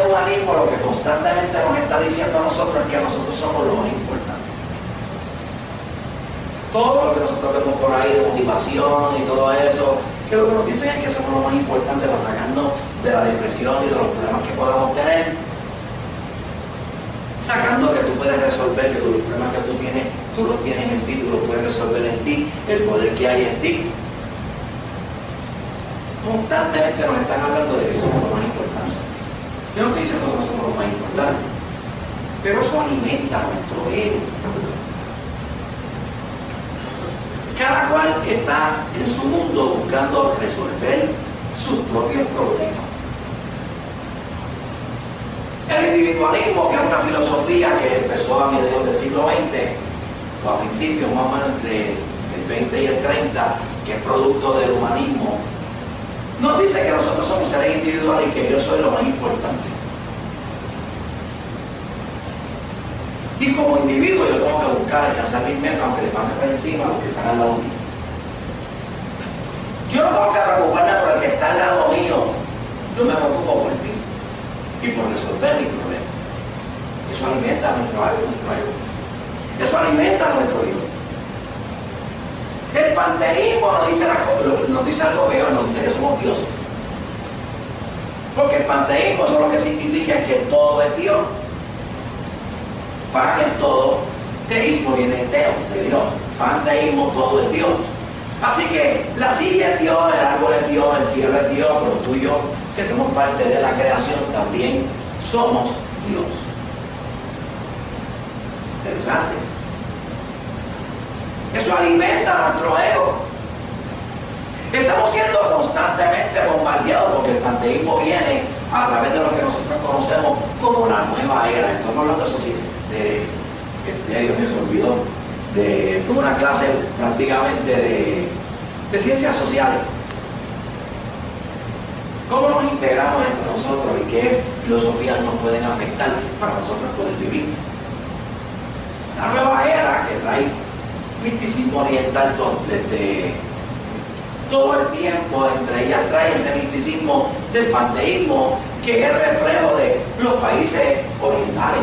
humanismo lo que constantemente nos está diciendo a nosotros es que nosotros somos lo más importante. Todo lo que nosotros vemos por ahí de motivación y todo eso, que lo que nos dicen es que somos lo más importante para sacarnos de la depresión y de los problemas que podamos tener. Sacando que tú puedes resolver, que los problemas que tú tienes, tú los tienes en ti, tú los puedes resolver en ti, el poder que hay en ti. Constantemente nos están hablando de que somos lo más importante. Yo no estoy diciendo que no somos lo más importante, pero eso alimenta nuestro ego. Cada cual está en su mundo buscando resolver sus propios problemas. El individualismo, que es una filosofía que empezó a mediados del siglo XX, o a principios más o menos entre el 20 y el 30, que es producto del humanismo, nos dice que nosotros somos seres individuales y que yo soy lo más importante. Y como individuo yo tengo que buscar alcanzar mis metas, aunque le pase por encima a los que están al lado mío. Yo no tengo que preocuparme por el que está al lado mío, yo me preocupo por mí y por resolver mis problemas. Eso alimenta nuestro ego. Eso alimenta nuestro yo. El panteísmo nos dice algo peor, nos dice que somos dioses. Porque el panteísmo eso lo que significa es que todo es Dios. Pan es todo, teísmo viene de Teo, de Dios. Panteísmo, todo es Dios. Así que la silla es Dios, el árbol es Dios, el cielo es Dios, pero tú y yo, que somos parte de la creación, también somos Dios. Interesante. Eso alimenta nuestro ego. Estamos siendo constantemente bombardeados porque el panteísmo viene a través de lo que nosotros conocemos como la nueva era. Estamos hablando de eso sí, Dios mío, se olvidó, de una clase prácticamente de ciencias sociales. ¿Cómo nos integramos entre nosotros y qué filosofías nos pueden afectar para nosotros poder vivir? La nueva era que trae misticismo oriental todo el tiempo, entre ellas trae ese misticismo del panteísmo que es reflejo de los países orientales.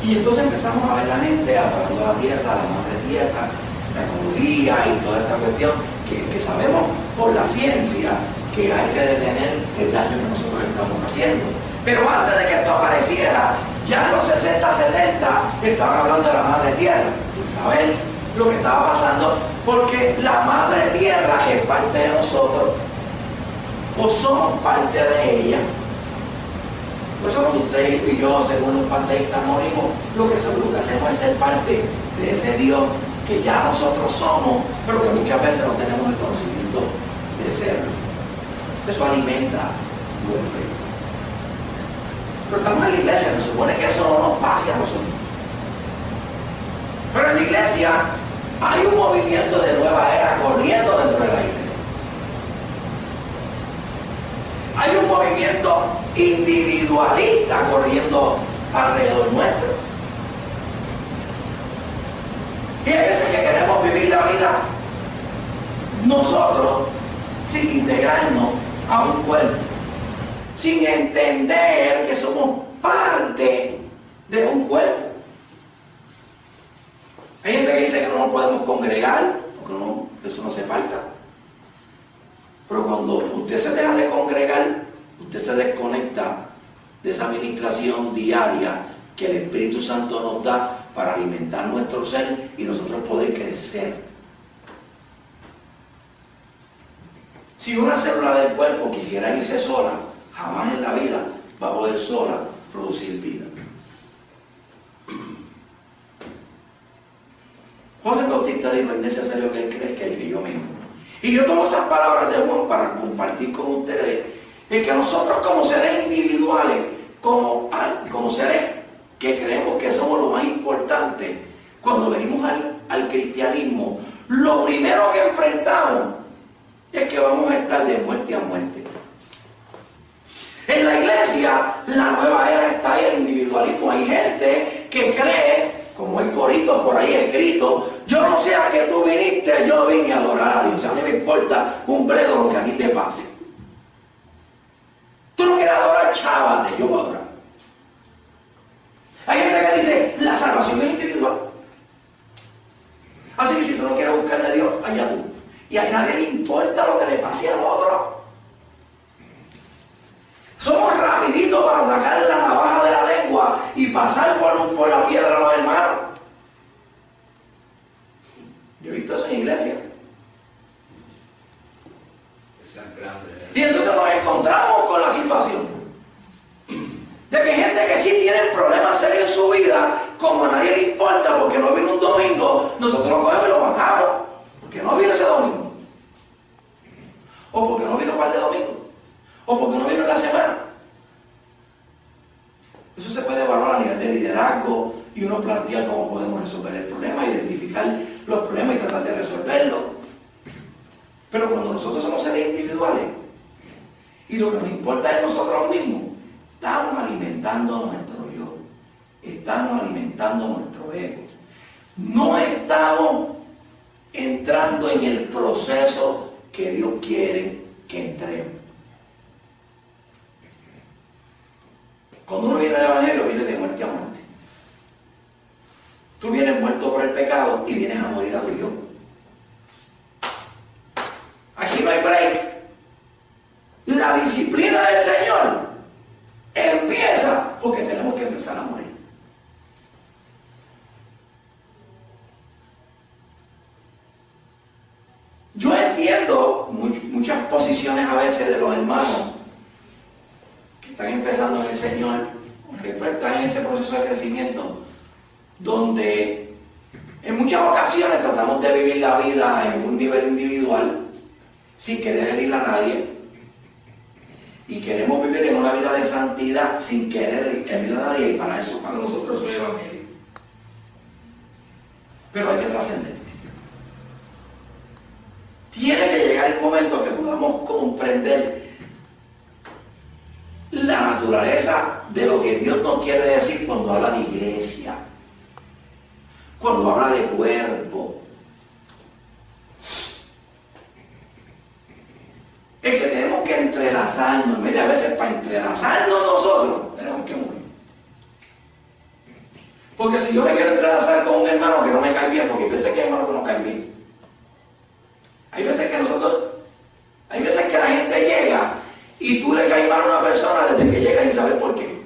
Y entonces empezamos a ver la gente adorando la tierra, la madre tierra, la ecología y toda esta cuestión que sabemos por la ciencia que hay que detener el daño que nosotros estamos haciendo. Pero antes de que esto apareciera, ya en los 60, 70, estaban hablando de la madre tierra, sin saber lo que estaba pasando, porque la madre tierra es parte de nosotros, o somos parte de ella. Por eso cuando usted y yo, según los panteístas, morimos, lo que hacemos es ser parte de ese Dios que ya nosotros somos, pero que muchas veces no tenemos el conocimiento de serlo. Eso alimenta nuestro fe. Pero estamos en la iglesia, se supone que eso no nos pase a nosotros. Pero en la iglesia hay un movimiento de nueva era corriendo dentro de la iglesia. Hay un movimiento individualista corriendo alrededor nuestro. Y hay veces que queremos vivir la vida nosotros sin integrarnos a un cuerpo, sin entender que somos parte de un cuerpo. Hay gente que dice que no nos podemos congregar, porque no, eso no hace falta. Pero cuando usted se deja de congregar, usted se desconecta de esa administración diaria que el Espíritu Santo nos da para alimentar nuestro ser y nosotros poder crecer. Si una célula del cuerpo quisiera irse sola, jamás en la vida va a poder sola producir vida. Juan el Bautista dijo: es necesario que él crezca y que yo mismo. Y yo tomo esas palabras de Juan para compartir con ustedes en que nosotros como seres individuales, como seres que creemos que somos lo más importante, cuando venimos al cristianismo, lo primero que enfrentamos es que vamos a estar de muerte a muerte. En la iglesia, la nueva era está ahí, el individualismo. Hay gente que cree, como hay coritos por ahí escritos: yo no sé a qué tú viniste, yo vine a adorar a Dios. A mí me importa un bledo lo que a ti te fácil. Tú no quieres adorar, chávate, yo voy a adorar. Hay gente que dice, la salvación es individual. Así que si tú no quieres buscarle a Dios, allá tú. Y a nadie le importa lo que le pase a los otros. Somos rapiditos para sacar la navaja de la lengua y pasar por la piedra a los hermanos. Yo he visto eso en iglesia. Y entonces nos encontramos con la situación de que hay gente que sí tiene problemas serios en su vida, como a nadie le importa porque no vino un domingo, nosotros lo cogemos y lo matamos, porque no vino ese domingo, o porque no vino un par de domingos, o porque no vino en la semana. Eso se puede evaluar a nivel de liderazgo y uno plantea cómo podemos resolver el problema, identificar los problemas y tratar de resolverlos. Pero cuando nosotros somos seres individuales y lo que nos importa es nosotros mismos, estamos alimentando nuestro yo, estamos alimentando nuestro ego, no estamos entrando en el proceso que Dios quiere que entremos. Cuando uno viene al Evangelio, viene de muerte a muerte. Tú vienes muerto por el pecado y vienes a morir a tu yo. Aquí no hay break. La disciplina del Señor empieza porque tenemos que empezar a morir. Yo entiendo muchas posiciones a veces de los hermanos que están empezando en el Señor, que están en ese proceso de crecimiento, donde en muchas ocasiones tratamos de vivir la vida en un nivel individual, sin querer herir a nadie, y queremos vivir en una vida de santidad sin querer herir a nadie, y para eso, para nosotros eso es evangelio. Pero hay que trascender. Tiene que llegar el momento que podamos comprender la naturaleza de lo que Dios nos quiere decir cuando habla de iglesia, cuando habla de cuerpo. Es que tenemos que entrelazarnos. Mire, a veces para entrelazarnos nosotros tenemos que morir. Porque si yo me quiero entrelazar con un hermano que no me cae bien, porque hay veces que hay hermanos que no caen bien. Hay veces que la gente llega y tú le caes mal a una persona desde que llega y sabes por qué.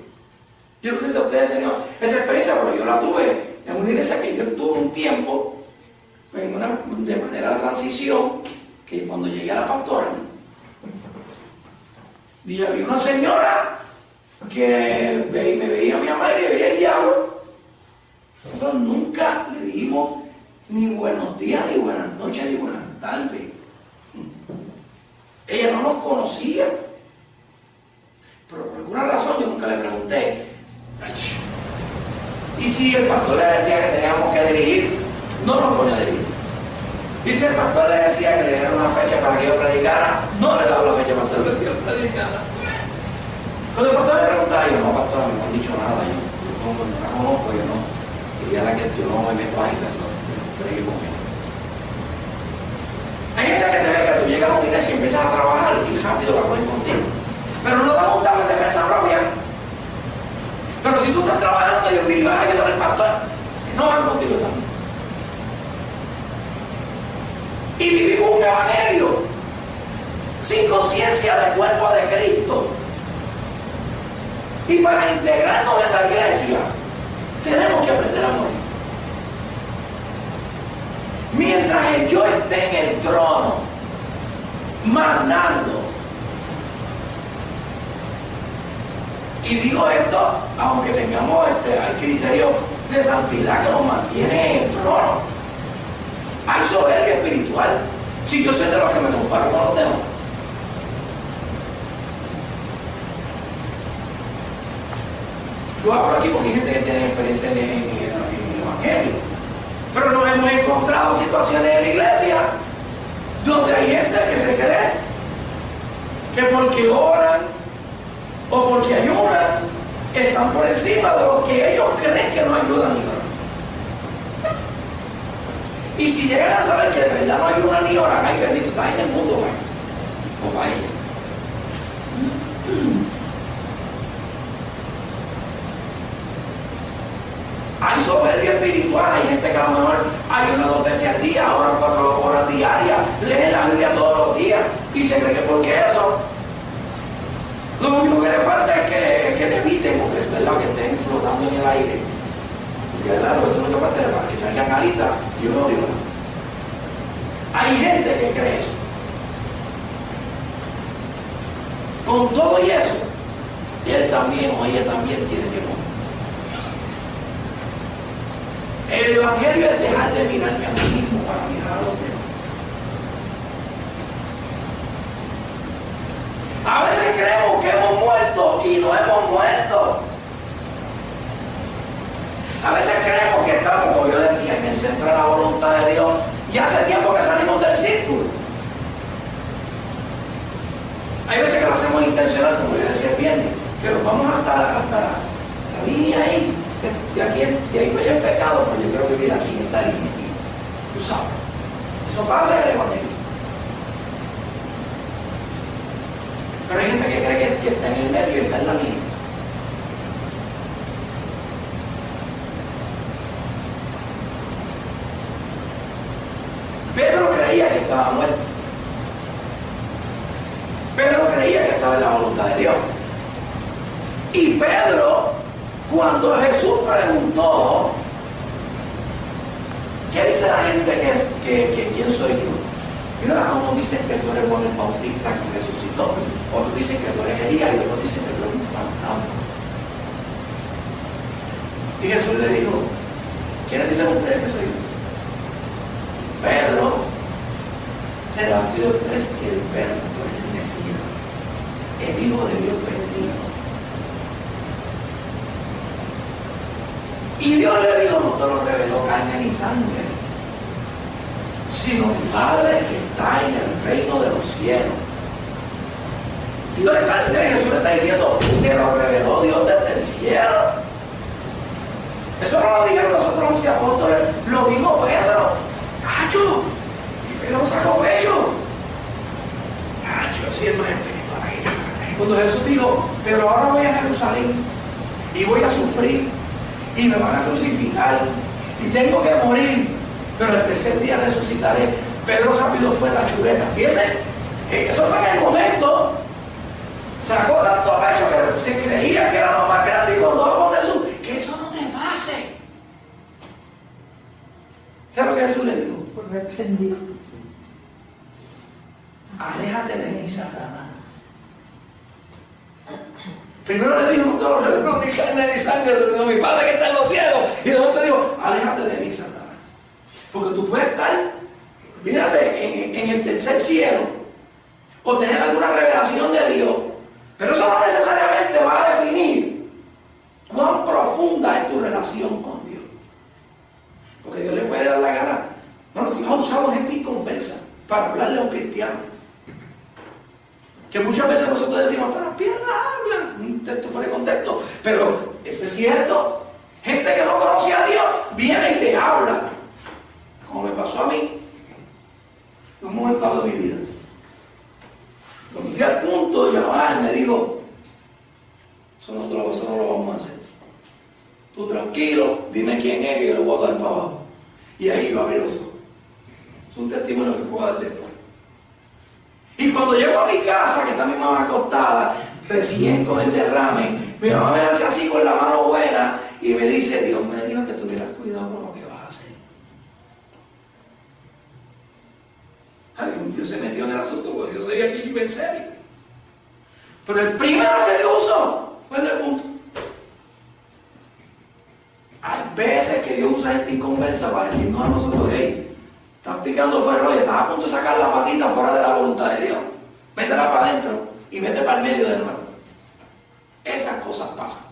Yo no sé si ustedes han tenido esa experiencia, pero yo la tuve en una iglesia que yo estuve un tiempo, de manera de transición, que cuando llegué a la pastora, y había una señora que me veía a mi madre y veía el diablo. Nosotros nunca le dijimos ni buenos días, ni buenas noches, ni buenas tardes. Ella no nos conocía. Pero por alguna razón yo nunca le pregunté. Y si el pastor le decía que teníamos que dirigir, no nos ponía a dirigir. Y si el pastor le decía que le diera una fecha para que yo predicara, no le daba la fecha para que yo predicara. Cuando el pastor me preguntaba, yo no, pastor, no me han dicho nada, yo no la conozco, yo no. Y a la que yo no me meto ahí, eso, predique conmigo. Hay gente que te ve que tú llegas a una iglesia y empiezas a trabajar y rápido la ponen contigo. Pero no te va a montar en defensa propia. Pero si tú estás trabajando y vas a ayudar al pastor, no van contigo también. Y vivimos un evangelio sin conciencia del cuerpo de Cristo. Y para integrarnos en la iglesia tenemos que aprender a morir. Mientras yo esté en el trono mandando, y digo esto aunque tengamos hay criterio de santidad que nos mantiene en el trono, hay soberbia espiritual. Si yo soy de los que me comparo con los demás, yo hablo aquí porque hay gente que tiene experiencia en el evangelio, pero nos hemos encontrado situaciones en la iglesia donde hay gente que se cree que porque oran o porque ayudan están por encima de lo que ellos creen que no ayudan ni oran. Y si llegan a saber que de verdad no ayudan ni oran, ay bendito, estás en el mundo, o para ellos. espiritual. Hay gente que a lo mejor ayuna 2 veces al día, ahora 4 horas diarias, lee la Biblia todos los días y se cree que porque eso, lo único que le falta es que leviten, porque es verdad que estén flotando en el aire. Porque claro, eso es lo que falta, para que salgan alitas y uno diga. Hay gente que cree eso. Con todo y eso, él también o ella también tiene que morir. El evangelio es dejar de mirarme a mí mismo para mirar a los demás. A veces creemos que hemos muerto y no hemos muerto. A veces creemos que estamos, como yo decía, en el centro de la voluntad de Dios y hace tiempo que salimos del círculo. Hay veces que lo hacemos intencional, como yo decía el viernes, pero vamos hasta la línea ahí. De ahí para allá el pecado, pero yo quiero vivir aquí en esta línea aquí. Tú sabes. Eso pasa en el evangelio. Pero hay gente que cree que está en el medio y está en la línea. Pedro creía que estaba muerto. Pedro creía que estaba en la voluntad de Dios. Y Pedro, cuando Jesús preguntó, ¿qué dice la gente que quién soy yo? Y ahora unos dicen que tú eres Juan el Bautista que resucitó, otros dicen que tú eres Elías y otros dicen que tú eres un fantasma. Y Jesús le dijo, ¿quiénes dicen ustedes que soy yo? Pedro se levantó y dijo, tú eres el Verbo, tú eres el Mesías, el Hijo de Dios bendito. Y Dios le dijo, no te lo reveló carne ni sangre, sino mi Padre que está en el reino de los cielos. Jesús le está diciendo, te lo reveló Dios desde el cielo. Eso no lo dijeron los otros 11 apóstoles, lo dijo Pedro. ¡Acho! Y Pedro sacó pecho. ¡Acho! Sí, es más espiritual. Cuando Jesús dijo, pero ahora voy a Jerusalén y voy a sufrir y me van a crucificar y tengo que morir, pero el tercer día resucitaré. Pedro rápido fue en la chuleta. Fíjense, eso fue en el momento. Sacó tanto pecho que se creía que era lo más grande y cuando habló de Jesús, que eso no te pase. ¿Sabe lo que Jesús le dijo? Reprendido. Aléjate de mí, Satanás. Primero le dijo, no te lo reveló ni carne ni sangre, te dijo mi Padre que está en los cielos. Y después te dijo, aléjate de mí, Satanás. Porque tú puedes estar, fíjate, en el tercer cielo, o tener alguna revelación de Dios, pero eso no necesariamente va a definir cuán profunda es tu relación con Dios. Porque Dios le puede dar la gana. Bueno, Dios ha usado gente inconversa para hablarle a un cristiano. Que muchas veces nosotros decimos, pero las piedras hablan, un texto fuera de contexto. Pero eso es cierto. Gente que no conoce a Dios viene y te habla. Como me pasó a mí en un momento dado de mi vida. Cuando fui al punto de llamar, me dijo, eso no lo vamos a hacer. Tú tranquilo, dime quién es que yo lo voy a dar para abajo. Y ahí lo abrí los ojos. Es un testimonio que puedo dar después. Y cuando llego a mi casa, que está mi mamá acostada, recién con el derrame, mi mamá me hace así con la mano buena y me dice, Dios me dijo que tuvieras cuidado con lo que vas a hacer. Ay, Dios se metió en el asunto porque Dios sabía que yo iba en serio. Pero el primero que Dios usó fue en el punto. Hay veces que Dios usa gente inconversa para decirnos a nosotros, hey, estás picando ferro y estás a punto de sacar la patita fuera de la voluntad de Dios. Métela para adentro y vete para el medio de nuevo. Esas cosas pasan.